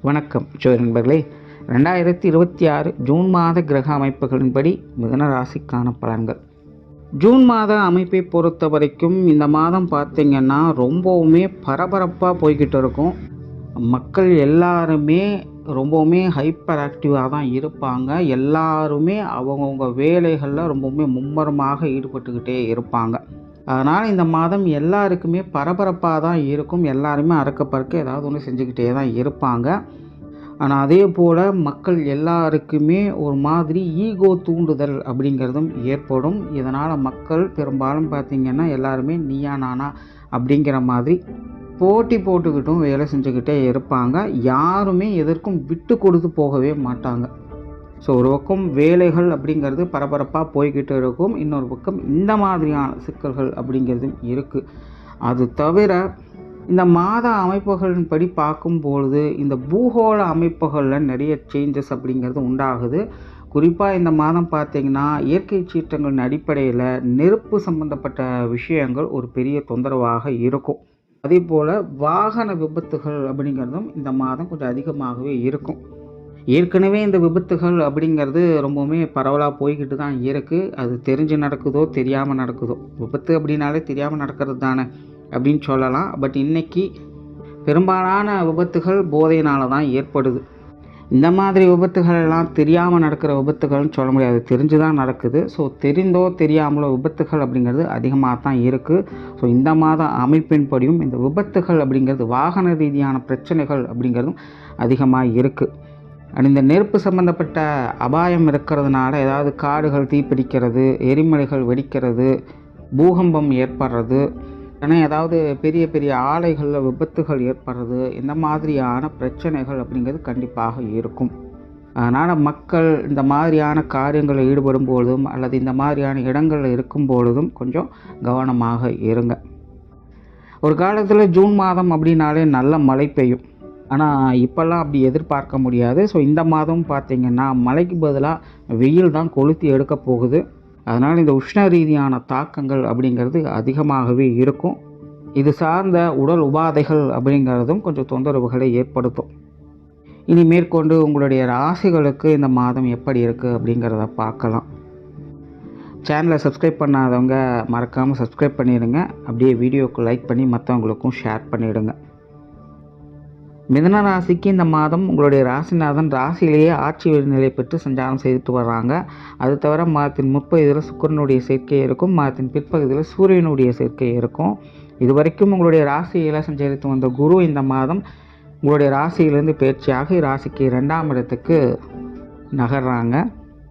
வணக்கம் நண்பர்களே. 2026 ஜூன் மாத கிரக அமைப்புகளின்படி மிதுன ராசிக்கான பலன்கள். ஜூன் மாத அமைப்பை பொறுத்த வரைக்கும் இந்த மாதம் பார்த்திங்கன்னா ரொம்பவுமே பரபரப்பாக போய்கிட்டு இருக்கும். மக்கள் எல்லாருமே ரொம்பவுமே ஹைப்பர் ஆக்டிவாக தான் இருப்பாங்க. எல்லாருமே அவங்கவுங்க வேலைகளில் ரொம்பவுமே மும்மரமாக ஈடுபட்டுக்கிட்டே இருப்பாங்க. அதனால் இந்த மாதம் எல்லாருக்குமே பரபரப்பாக தான் இருக்கும். எல்லாருமே அறக்க பறக்க ஏதாவது ஒன்று செஞ்சுக்கிட்டே தான் இருப்பாங்க. ஆனால் அதே போல் மக்கள் எல்லாருக்குமே ஒரு மாதிரி ஈகோ தூண்டுதல் அப்படிங்கிறதும் ஏற்படும். இதனால் மக்கள் பெரும்பாலும் பார்த்திங்கன்னா எல்லாருமே நீயா நானா அப்படிங்கிற மாதிரி போட்டி போட்டுக்கிட்டும் வேலை செஞ்சுக்கிட்டே இருப்பாங்க. யாருமே எதற்கும் விட்டு கொடுத்து போகவே மாட்டாங்க. ஸோ ஒரு பக்கம் வேலைகள் அப்படிங்கிறது பரபரப்பாக போய்கிட்டு இருக்கும். இன்னொரு பக்கம் இந்த மாதிரியான சிக்கல்கள் அப்படிங்கிறதும் இருக்குது. அது தவிர இந்த மாத அமைப்புகளின் படி பார்க்கும்பொழுது இந்த பூகோள அமைப்புகளில் நிறைய சேஞ்சஸ் அப்படிங்கிறது உண்டாகுது. குறிப்பாக இந்த மாதம் பார்த்திங்கன்னா இயற்கை சீற்றங்களின் அடிப்படையில் நெருப்பு சம்பந்தப்பட்ட விஷயங்கள் ஒரு பெரிய தொந்தரவாக இருக்கும். அதே போல் வாகன விபத்துகள் அப்படிங்கிறதும் இந்த மாதம் கொஞ்சம் அதிகமாகவே இருக்கும். ஏற்கனவே இந்த விபத்துகள் அப்படிங்கிறது ரொம்பவுமே பரவலாக போய்கிட்டு தான் இருக்குது. அது தெரிஞ்சு நடக்குதோ தெரியாமல் நடக்குதோ, விபத்து அப்படின்னாலே தெரியாமல் நடக்கிறது தானே அப்படின்னு சொல்லலாம். பட் இன்றைக்கி பெரும்பாலான விபத்துகள் போதையினால் தான் ஏற்படுது. இந்த மாதிரி விபத்துகள் எல்லாம் தெரியாமல் நடக்கிற விபத்துகள்னு சொல்ல முடியாது, தெரிஞ்சு தான் நடக்குது. ஸோ தெரிந்தோ தெரியாமலோ விபத்துகள் அப்படிங்கிறது அதிகமாக தான் இருக்குது. ஸோ இந்த மாத அமைப்பின்படியும் இந்த விபத்துகள் அப்படிங்கிறது வாகன ரீதியான பிரச்சனைகள் அப்படிங்கிறதும் அதிகமாக இருக்குது. இந்த நெருப்பு சம்மந்தப்பட்ட அபாயம் இருக்கிறதுனால ஏதாவது காடுகள் தீப்பிடிக்கிறது, எரிமலைகள் வெடிக்கிறது, பூகம்பம் ஏற்படுறது, ஏன்னா ஏதாவது பெரிய பெரிய ஆலைகளில் விபத்துகள் ஏற்படுறது, இந்த மாதிரியான பிரச்சனைகள் அப்படிங்கிறது கண்டிப்பாக இருக்கும். அதனால் மக்கள் இந்த மாதிரியான காரியங்களில் ஈடுபடும் பொழுதும் அல்லது இந்த மாதிரியான இடங்களில் இருக்கும் பொழுதும் கொஞ்சம் கவனமாக இருங்க. ஒரு காலத்தில் ஜூன் மாதம் அப்படின்னாலே நல்ல மழை பெய்யும். ஆனால் இப்போல்லாம் அப்படி எதிர்பார்க்க முடியாது. ஸோ இந்த மாதம் பார்த்திங்கன்னா மழைக்கு பதிலாக வெயில் தான் கொளுத்தி எடுக்க போகுது. அதனால் இந்த உஷ்ண ரீதியான தாக்கங்கள் அப்படிங்கிறது அதிகமாகவே இருக்கும். இது சார்ந்த உடல் உபாதைகள் அப்படிங்கிறதும் கொஞ்சம் தொந்தரவுகளை ஏற்படுத்தும். இனி மேற்கொண்டு உங்களுடைய ராசிகளுக்கு இந்த மாதம் எப்படி இருக்குது அப்படிங்கிறத பார்க்கலாம். சேனலை சப்ஸ்கிரைப் பண்ணாதவங்க மறக்காமல் சப்ஸ்கிரைப் பண்ணிடுங்க. அப்படியே வீடியோவுக்கு லைக் பண்ணி மற்றவங்களுக்கும் ஷேர் பண்ணிவிடுங்க. மிதுன ராசிக்கு இந்த மாதம் உங்களுடைய ராசிநாதன் ராசியிலேயே ஆட்சி நிலை பெற்று சஞ்சாரம் செய்துட்டு வர்றாங்க. அது தவிர மாதத்தின் முற்பகுதியில் சுக்கிரனுடைய சேர்க்கை இருக்கும், மாதத்தின் பிற்பகுதியில் சூரியனுடைய சேர்க்கை இருக்கும். இது வரைக்கும் உங்களுடைய ராசியில் சஞ்சரித்து வந்த குரு இந்த மாதம் உங்களுடைய ராசியிலேருந்து பயிற்சியாக ராசிக்கு 2ஆம் இடத்துக்கு நகர்றாங்க.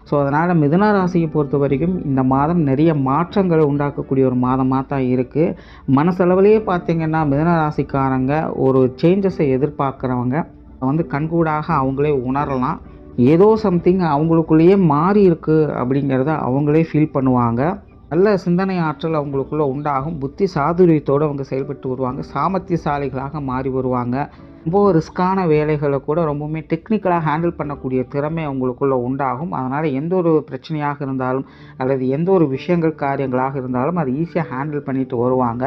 ஸோ அதனால் மிதுன ராசியை பொறுத்த வரைக்கும் இந்த மாதம் நிறைய மாற்றங்களை உண்டாக்கக்கூடிய ஒரு மாதமாக தான் இருக்குது. மனசளவிலேயே பார்த்திங்கன்னா மிதுன ராசிக்காரங்க ஒரு சேஞ்சஸை எதிர்பார்க்குறவங்க கண்கூடாக அவங்களே உணரலாம். ஏதோ சம்திங் அவங்களுக்குள்ளேயே மாறி இருக்குது அப்படிங்கிறத அவங்களே ஃபீல் பண்ணுவாங்க. நல்ல சிந்தனை ஆற்றல் அவங்களுக்குள்ளே உண்டாகும். புத்தி சாதுரியத்தோடு அவங்க செயல்பட்டு வருவாங்க. சாமர்த்தியசாலிகளாக மாறி வருவாங்க. ரொம்ப ரிஸ்க்கான வேலைகளை கூட ரொம்பவுமே டெக்னிக்கலாக ஹேண்டில் பண்ணக்கூடிய திறமை அவங்களுக்குள்ளே உண்டாகும். அதனால் எந்த ஒரு பிரச்சனையாக இருந்தாலும் அல்லது எந்த ஒரு விஷயங்கள் காரியங்களாக இருந்தாலும் அது ஈஸியாக ஹேண்டில் பண்ணிட்டு வருவாங்க.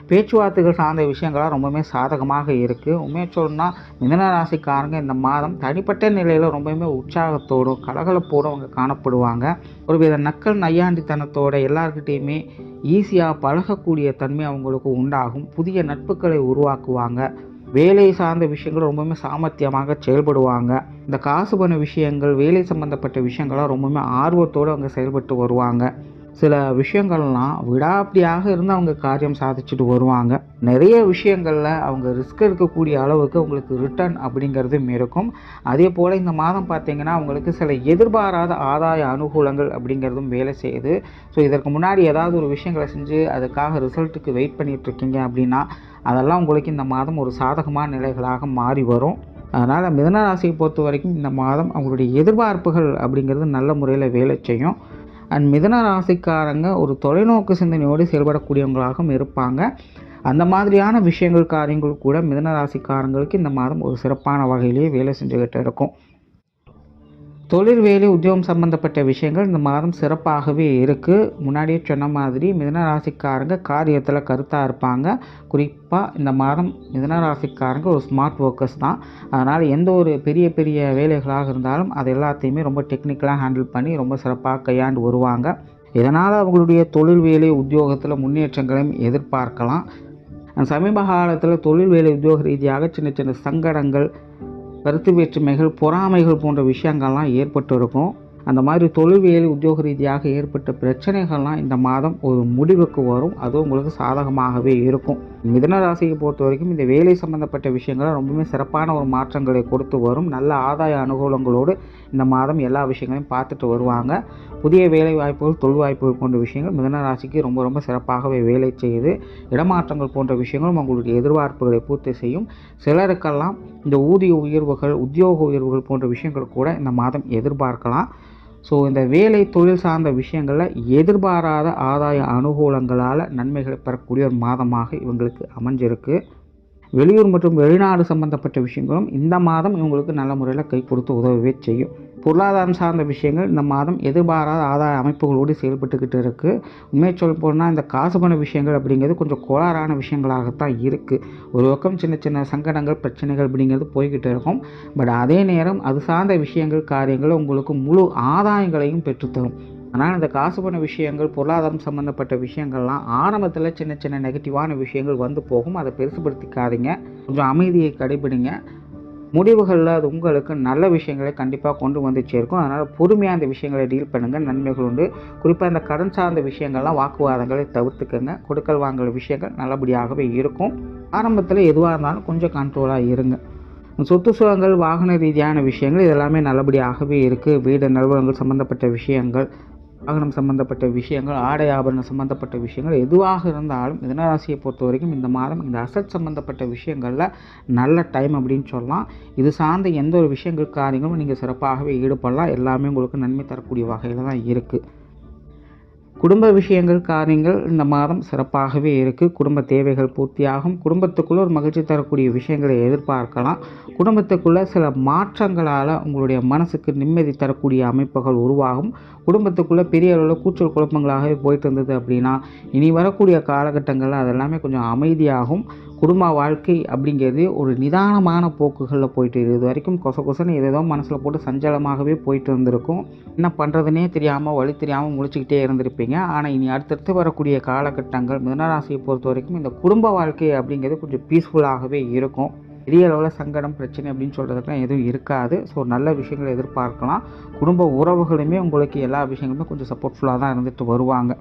பேச்சுவார்த்தைகள் சார்ந்த விஷயங்களாக ரொம்பவுமே சாதகமாக இருக்குது. உண்மையை சொல்லணும்னா மிதுன ராசிக்காரங்க இந்த மாதம் தனிப்பட்ட நிலையில் ரொம்பவுமே உற்சாகத்தோடும் கலகலப்போடும் அவங்க காணப்படுவாங்க. ஒருவித நக்கல் நையாண்டித்தனத்தோட எல்லார்கிட்டையுமே ஈஸியாக பழகக்கூடிய தன்மை அவங்களுக்கு உண்டாகும். புதிய நட்புகளை உருவாக்குவாங்க. வேலை சார்ந்த விஷயங்கள் ரொம்பவுமே சாமர்த்தியமாக செயல்படுவாங்க. இந்த காசு பண விஷயங்கள், வேலை சம்மந்தப்பட்ட விஷயங்கள்லாம் ரொம்பவுமே ஆர்வத்தோடு அவங்க செயல்பட்டு வருவாங்க. சில விஷயங்கள்லாம் விடாப்பிடியாக இருந்து அவங்க காரியம் சாதிச்சுட்டு வருவாங்க. நிறைய விஷயங்களில் அவங்க ரிஸ்க் எடுக்கக்கூடிய அளவுக்கு அவங்களுக்கு ரிட்டர்ன் அப்படிங்கிறதும் இருக்கும். அதே போல் இந்த மாதம் பார்த்திங்கன்னா அவங்களுக்கு சில எதிர்பாராத ஆதாய அனுகூலங்கள் அப்படிங்கிறதும் வேலை செய்யுது. ஸோ இதற்கு முன்னாடி ஏதாவது ஒரு விஷயங்களை செஞ்சு அதுக்காக ரிசல்ட்டுக்கு வெயிட் பண்ணிகிட்ருக்கீங்க அப்படின்னா அதெல்லாம் உங்களுக்கு இந்த மாதம் ஒரு சாதகமான நிலைகளாக மாறி வரும். அதனால் மிதுன ராசியை பொறுத்த வரைக்கும் இந்த மாதம் அவங்களுடைய எதிர்பார்ப்புகள் அப்படிங்கிறது நல்ல முறையில் வேலை செய்யும். மிதுன ராசிக்காரங்க ஒரு தொலைநோக்கு சிந்தனையோடு செயல்படக்கூடியவங்களாகவும் இருப்பாங்க. அந்த மாதிரியான விஷயங்கள் காரியங்கள் கூட மிதுன ராசிக்காரங்களுக்கு இந்த மாதம் ஒரு சிறப்பான வகையிலேயே வேலை செஞ்சுக்கிட்டு இருக்கும். தொழில், வேலை, உத்தியோகம் சம்மந்தப்பட்ட விஷயங்கள் இந்த மாதம் சிறப்பாகவே இருக்குது. முன்னாடியே சொன்ன மாதிரி மிதுன ராசிக்காரங்க காரியத்தில் கருத்தாக இருப்பாங்க. குறிப்பாக இந்த மாதம் மிதுன ராசிக்காரங்க ஒரு ஸ்மார்ட் ஒர்க்கர்ஸ் தான். அதனால் எந்த ஒரு பெரிய பெரிய வேலைகளாக இருந்தாலும் அது எல்லாத்தையுமே ரொம்ப டெக்னிக்கலாக ஹேண்டில் பண்ணி ரொம்ப சிறப்பாக கையாண்டு வருவாங்க. இதனால் அவங்களுடைய தொழில், வேலை, உத்தியோகத்தில் முன்னேற்றங்களையும் எதிர்பார்க்கலாம். சமீப காலத்தில் தொழில், வேலை, உத்தியோக ரீதியாக சின்ன சின்ன சங்கடங்கள், கருத்து வேற்றுமைகள், பொறாமைகள் போன்ற விஷயங்கள்லாம் ஏற்பட்டு இருக்கும். அந்த மாதிரி தொழில், வேலை, உத்தியோக ரீதியாக ஏற்பட்ட பிரச்சனைகள்லாம் இந்த மாதம் ஒரு முடிவுக்கு வரும். அது உங்களுக்கு சாதகமாகவே இருக்கும். மிதுன ராசியை பொறுத்த வரைக்கும் இந்த வேலை சம்பந்தப்பட்ட விஷயங்கள் ரொம்பவுமே சிறப்பான ஒரு மாற்றங்களை கொடுத்து வரும். நல்ல ஆதாய அனுகூலங்களோடு இந்த மாதம் எல்லா விஷயங்களையும் பார்த்துட்டு வருவாங்க. புதிய வேலை வாய்ப்புகள், தொழில் வாய்ப்புகள் போன்ற விஷயங்கள் மிதுன ராசிக்கு ரொம்ப ரொம்ப சிறப்பாகவே வேலை செய்யுது. இடமாற்றங்கள் போன்ற விஷயங்களும் உங்களுடைய எதிர்பார்ப்புகளை பூர்த்தி செய்யும். சிலருக்கெல்லாம் இந்த ஊதிய உயர்வுகள், உத்தியோக உயர்வுகள் போன்ற விஷயங்கள் கூட இந்த மாதம் எதிர்பார்க்கலாம். ஸோ இந்த வேலை, தொழில் சார்ந்த விஷயங்களில் எதிர்பாராத ஆதாய அனுகூலங்களால் நன்மைகளை பெறக்கூடிய ஒரு மாதமாக இவங்களுக்கு அமைஞ்சிருக்கு. வெளியூர் மற்றும் வெளிநாடு சம்பந்தப்பட்ட விஷயங்களும் இந்த மாதம் இவங்களுக்கு நல்ல முறையில் கை கொடுத்து உதவவே செய்யும். பொருளாதாரம் சார்ந்த விஷயங்கள் இந்த மாதம் எதிர்பாராத ஆதாய அமைப்புகளோடு செயல்பட்டுக்கிட்டு இருக்குது. உண்மையை சொல்ல போனால் இந்த காசு பண விஷயங்கள் அப்படிங்கிறது கொஞ்சம் கோளாறான விஷயங்களாகத்தான் இருக்குது. ஒரு பக்கம் சின்ன சின்ன சங்கடங்கள், பிரச்சனைகள் அப்படிங்கிறது போய்கிட்டு இருக்கும். பட் அதே நேரம் அது சார்ந்த விஷயங்கள், காரியங்கள் உங்களுக்கு முழு ஆதாயங்களையும் பெற்றுத்தரும். ஆனால் இந்த காசு பண விஷயங்கள், பொருளாதாரம் சம்மந்தப்பட்ட விஷயங்கள்லாம் ஆரம்பத்தில் சின்ன சின்ன நெகட்டிவான விஷயங்கள் வந்து போகும். அதை பெருசுபடுத்திக்காதீங்க. கொஞ்சம் அமைதியை கடைபிடிங்க. முடிவுகளில் அது உங்களுக்கு நல்ல விஷயங்களை கண்டிப்பாக கொண்டு வந்து சேர்க்கும். அதனால் பொறுமையாக அந்த விஷயங்களை டீல் பண்ணுங்கள். நன்மைகள் உண்டு. குறிப்பாக இந்த கடன் சார்ந்த விஷயங்கள்லாம் வாக்குவாதங்களை தவிர்த்துக்கங்க. கொடுக்கல் வாங்கல் விஷயங்கள் நல்லபடியாகவே இருக்கும். ஆரம்பத்தில் எதுவாக இருந்தாலும் கொஞ்சம் கண்ட்ரோலாக இருங்க. சொத்து சுகங்கள், வாகன ரீதியான விஷயங்கள் இதெல்லாமே நல்லபடியாகவே இருக்குது. வீடு, நிறுவனங்கள் சம்மந்தப்பட்ட விஷயங்கள், வாகனம் சம்மந்தப்பட்ட விஷயங்கள், ஆடை ஆபரணம் சம்மந்தப்பட்ட விஷயங்கள் எதுவாக இருந்தாலும் மிதுன ராசியை பொறுத்த வரைக்கும் இந்த மாதம் இந்த அசட் சம்மந்தப்பட்ட விஷயங்களில் நல்ல டைம் அப்படின்னு சொல்லலாம். இது சார்ந்த எந்த ஒரு விஷயங்கள், காரியங்களும் நீங்கள் சிறப்பாகவே ஈடுபடலாம். எல்லாமே உங்களுக்கு நன்மை தரக்கூடிய வகையில் தான் இருக்குது. குடும்ப விஷயங்கள், காரியங்கள் இந்த மாதம் சிறப்பாகவே இருக்குது. குடும்ப தேவைகள் பூர்த்தியாகும். குடும்பத்துக்குள்ளே ஒரு மகிழ்ச்சி தரக்கூடிய விஷயங்களை எதிர்பார்க்கலாம். குடும்பத்துக்குள்ளே சில மாற்றங்களால் உங்களுடைய மனசுக்கு நிம்மதி தரக்கூடிய அமைப்புகள் உருவாகும். குடும்பத்துக்குள்ளே பெரிய அளவில் கூச்சல் குழப்பங்களாகவே போயிட்டு இருந்தது அப்படின்னா இனி வரக்கூடிய காலகட்டங்களில் அதெல்லாமே கொஞ்சம் அமைதியாகும். குடும்ப வாழ்க்கை அப்படிங்கிறது ஒரு நிதானமான போக்குகளில் போயிட்டு இது வரைக்கும் கொசன்னு ஏதோ மனசில் போட்டு சஞ்சலமாகவே போயிட்டு இருந்திருக்கும். என்ன பண்ணுறதுனே தெரியாமல், வழி தெரியாமல் முழிச்சுக்கிட்டே இருந்திருப்பீங்க. ஆனால் இனி அடுத்தடுத்து வரக்கூடிய காலகட்டங்கள் மிதுன ராசியை பொறுத்த வரைக்கும் இந்த குடும்ப வாழ்க்கை அப்படிங்கிறது கொஞ்சம் பீஸ்ஃபுல்லாகவே இருக்கும். பெரிய அளவில் சங்கடம், பிரச்சனை அப்படின்னு சொல்கிறதுக்குலாம் எதுவும் இருக்காது. ஸோ நல்ல விஷயங்களை எதிர்பார்க்கலாம். குடும்ப உறவுகளுமே உங்களுக்கு எல்லா விஷயங்களுமே கொஞ்சம் சப்போர்ட்ஃபுல்லாக தான் இருந்துட்டு வருவாங்க.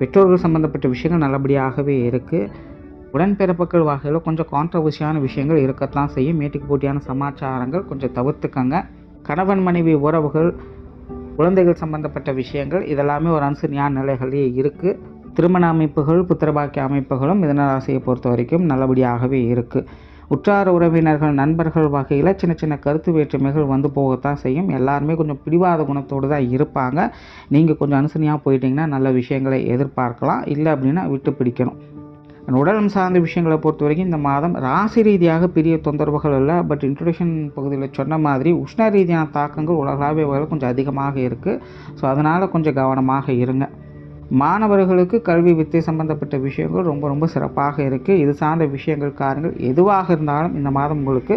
பெற்றோர்கள் சம்மந்தப்பட்ட விஷயங்கள் நல்லபடியாகவே இருக்குது. உடன்பிறப்புகள் வகையில் கொஞ்சம் கான்ட்ரவர்சியான விஷயங்கள் இருக்கத்தான் செய்யும். மேட்டுக்கு போட்டியான சமாச்சாரங்கள் கொஞ்சம் தவிர்த்துக்கங்க. கணவன் மனைவி உறவுகள், குழந்தைகள் சம்பந்தப்பட்ட விஷயங்கள் இதெல்லாமே ஒரு அனுசரியான நிலைகளே இருக்குது. திருமண அமைப்புகள், புத்திரபாக்கிய அமைப்புகளும் மிதுன ராசியை பொறுத்த வரைக்கும் நல்லபடியாகவே இருக்குது. உற்றார உறவினர்கள், நண்பர்கள் வகையில் சின்ன சின்ன கருத்து வேற்றுமைகள் வந்து போகத்தான் செய்யும். எல்லாருமே கொஞ்சம் பிடிவாத குணத்தோடு தான் இருப்பாங்க. நீங்கள் கொஞ்சம் அனுசரியாக போயிட்டீங்கன்னா நல்ல விஷயங்களை எதிர்பார்க்கலாம். இல்லை அப்படின்னா விட்டு பிடிக்கணும். உடலம் சார்ந்த விஷயங்களை பொறுத்த வரைக்கும் இந்த மாதம் ராசி ரீதியாக பெரிய தொந்தரவுகள் இல்லை. பட் இன்ட்ரொடக்ஷன் பகுதியில் சொன்ன மாதிரி உஷ்ண ரீதியான தாக்கங்கள் உலகளாவிய வகையில் கொஞ்சம் அதிகமாக இருக்குது. ஸோ அதனால் கொஞ்சம் கவனமாக இருங்க. மாணவர்களுக்கு கல்வி, வித்தை சம்பந்தப்பட்ட விஷயங்கள் ரொம்ப ரொம்ப சிறப்பாக இருக்குது. இது சார்ந்த விஷயங்கள், காரியங்கள் எதுவாக இருந்தாலும் இந்த மாதம் உங்களுக்கு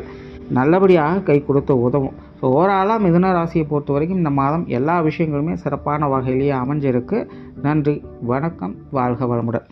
நல்லபடியாக கை கொடுத்து உதவும். ஸோ ஓவராலாக மிதுன ராசியை பொறுத்த வரைக்கும் இந்த மாதம் எல்லா விஷயங்களுமே சிறப்பான வகையிலேயே அமைஞ்சிருக்கு. நன்றி, வணக்கம், வாழ்க வளமுடன்.